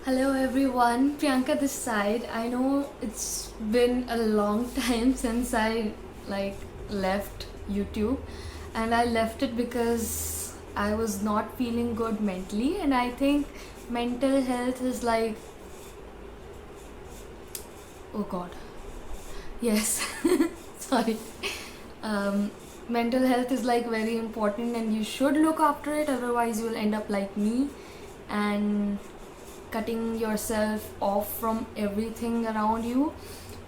Hello everyone, Priyanka this side. I know it's been a long time since I left YouTube, and I left it because I was not feeling good mentally, and I think mental health is oh god. Yes. Sorry. Um Mental health is very important and you should look after it, otherwise you'll end up like me and cutting yourself off from everything around you.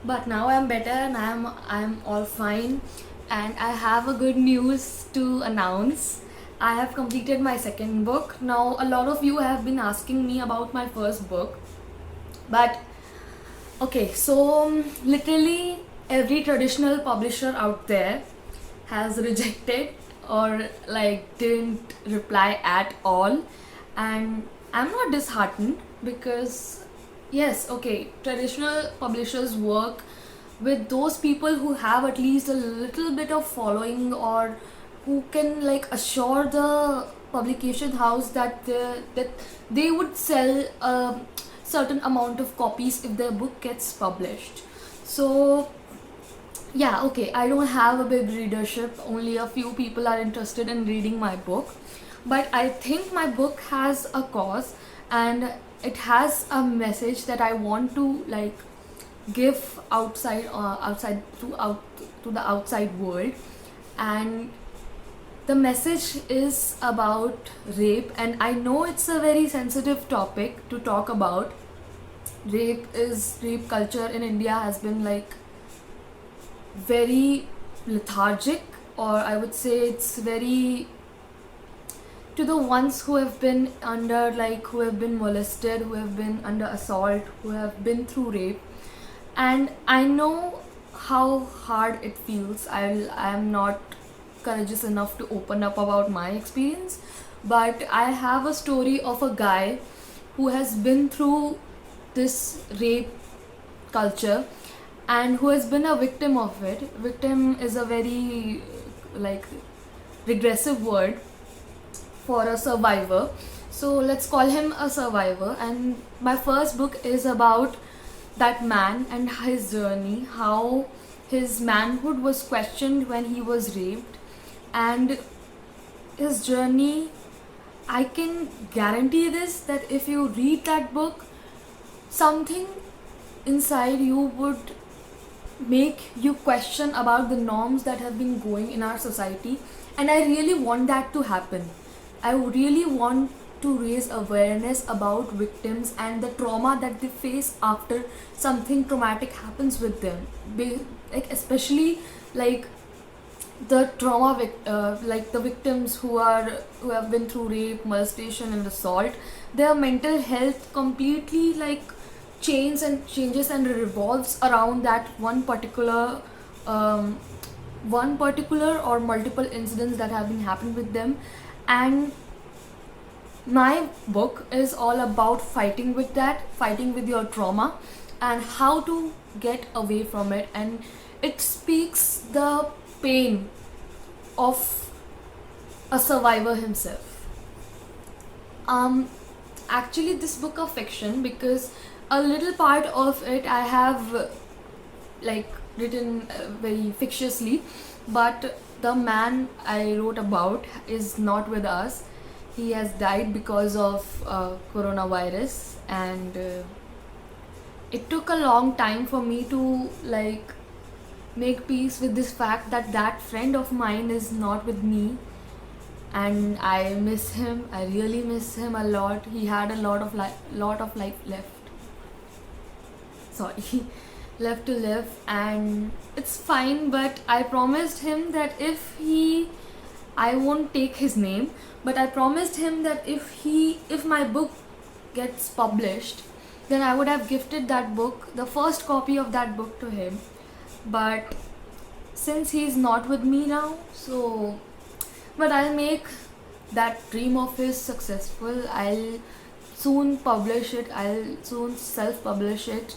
But now I'm better and I'm all fine, and I have a good news to announce. I have completed my second book. Now a lot of you have been asking me about my first book, but okay, so literally every traditional publisher out there has rejected or didn't reply at all, and I'm not disheartened because yes, okay, traditional publishers work with those people who have at least a little bit of following, or who can assure the publication house that they would sell a certain amount of copies if their book gets published. So yeah, okay, I don't have a big readership, only a few people are interested in reading my book, but I think my book has a cause, and it has a message that I want to give outside to the outside world. And the message is about rape, and I know it's a very sensitive topic to talk about. Rape culture in India has been very lethargic, or I would say it's very, to the ones who have been under who have been molested, who have been under assault, who have been through rape. And I know how hard it feels. I'm not courageous enough to open up about my experience, but I have a story of a guy who has been through this rape culture and who has been a victim of it. Victim is a very like regressive word for a survivor, so let's call him a survivor. And my first book is about that man and his journey, how his manhood was questioned when he was raped, and his journey. I can guarantee this, that if you read that book, something inside you would make you question about the norms that have been going in our society. And I really want that to happen. I really want to raise awareness about victims and the trauma that they face after something traumatic happens with them. Especially like the the victims who have been through rape, molestation and assault. Their mental health completely changes and revolves around that um, one particular or multiple incidents that have been happened with them. And my book is all about fighting with that, fighting with your trauma, and how to get away from it. And it speaks the pain of a survivor himself. Actually, this book of fiction, because a little part of it I have written very fictiously, but the man I wrote about is not with us. He has died because of coronavirus, and it took a long time for me to make peace with this fact that that friend of mine is not with me. And I miss him. I really miss him a lot. He had a lot of life left. Sorry, left to live, and it's fine. But I promised him that I won't take his name, but I promised him that if my book gets published, then I would have gifted that book, the first copy of that book, to him. But since he's not with me now, so but I'll make that dream of his successful. I'll soon publish it. I'll soon self-publish it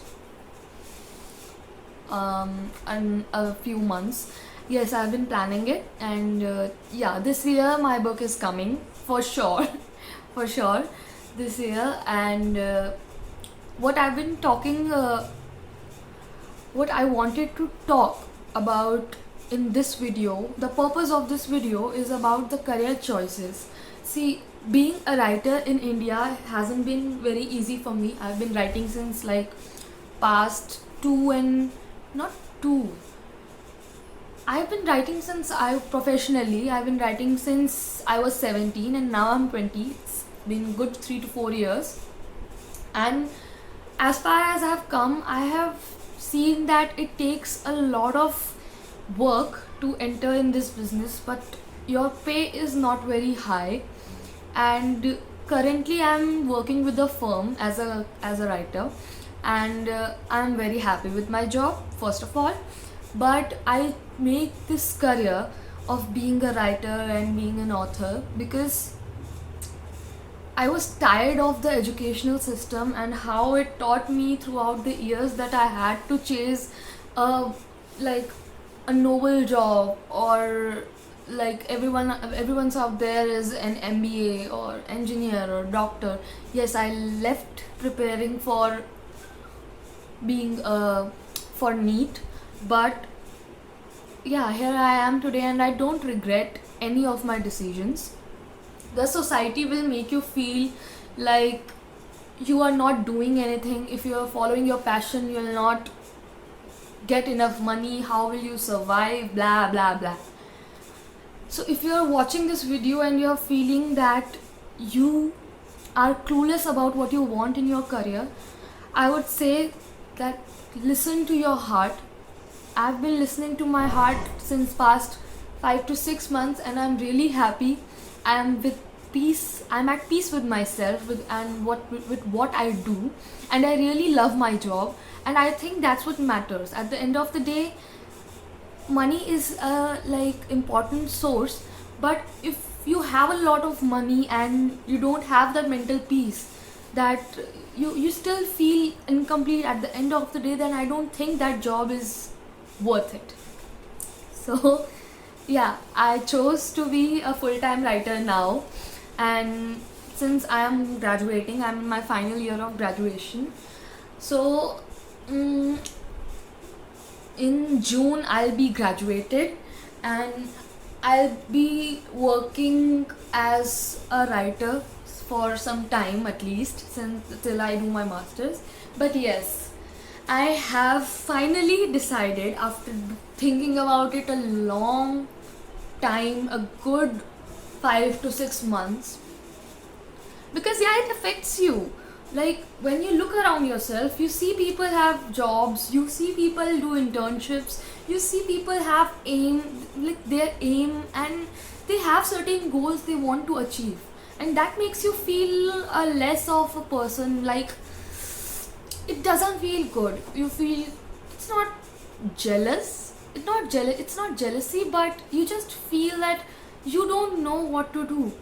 in a few months. Yes, I've been planning it, and yeah, this year my book is coming for sure, for sure, this year. And what I've been talking, what I wanted to talk about in this video, the purpose of this video is about the career choices. See, being a writer in India hasn't been very easy for me. I've been writing since like past two and not two. I've been writing since I've been writing since I was 17 and now I'm 20. It's been good 3 to 4 years. And as far as I've come, I have seen that it takes a lot of work to enter in this business, but your pay is not very high. And currently I'm working with a firm as a writer, and I'm very happy with my job first of all, but I make this career of being a writer and being an author because I was tired of the educational system and how it taught me throughout the years that I had to chase a like a noble job, or like everyone's out there is an MBA or engineer or doctor. Yes, I left preparing for being for NEET, but yeah, here I am today and I don't regret any of my decisions. The society will make you feel like you are not doing anything. If you are following your passion, you will not get enough money. How will you survive? Blah blah blah. So if you are watching this video and you are feeling that you are clueless about what you want in your career, I would say that listen to your heart. I've been listening to my heart since past 5 to 6 months and I'm really happy. I'm with peace. I'm at peace with myself with what I do, and I really love my job, and I think that's what matters. At the end of the day, money is a like important source, but if you have a lot of money and you don't have that mental peace, that you still feel incomplete at the end of the day, then I don't think that job is worth it. So yeah, I chose to be a full-time writer now, and since I am graduating, I'm in my final year of graduation. So in June I'll be graduated, and I'll be working as a writer for some time, at least since till I do my masters. But yes, I have finally decided, after thinking about it a long time, a good 5 to 6 months, because yeah, it affects you. Like when you look around yourself, you see people have jobs, you see people do internships, you see people have their aim, and they have certain goals they want to achieve, and that makes you feel a less of a person. Like it doesn't feel good. You feel it's not it's not jealousy, but you just feel that you don't know what to do.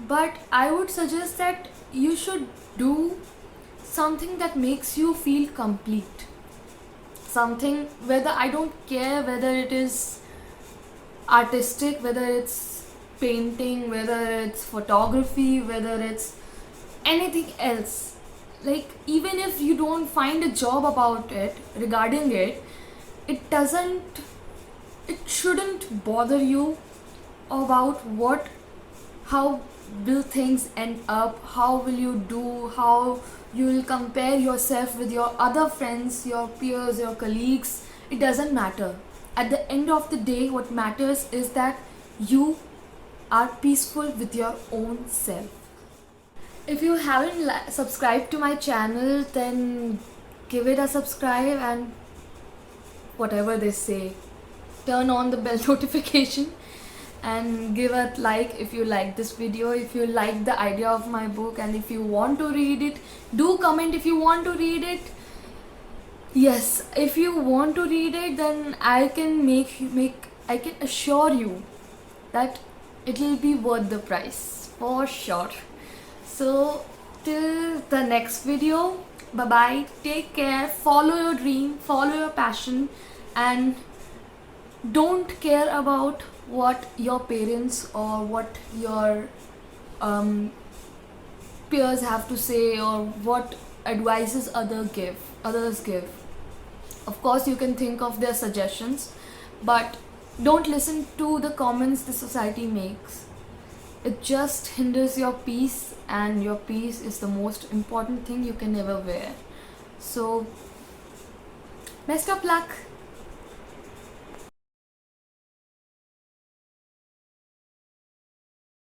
But I would suggest that you should do something that makes you feel complete. Something, whether, I don't care whether it is artistic, whether it's painting, whether it's photography, whether it's anything else. Like even if you don't find a job about it, regarding it, it shouldn't bother you about how will things end up, how will you do, how you will compare yourself with your other friends, your peers, your colleagues. It doesn't matter. At the end of the day, what matters is that you are peaceful with your own self. If you haven't subscribed to my channel, then give it a subscribe, and whatever they say, turn on the bell notification and give a like if you like this video, if you like the idea of my book, and if you want to read it, do comment if you want to read it. Yes, if you want to read it, then I can I can assure you that it will be worth the price for sure. So till the next video, bye bye, take care, follow your dream, follow your passion, and don't care about what your parents or what your peers have to say, or what advices others give. Of course, you can think of their suggestions, but don't listen to the comments the society makes. It just hinders your peace, and your peace is the most important thing you can ever wear. So, best of luck.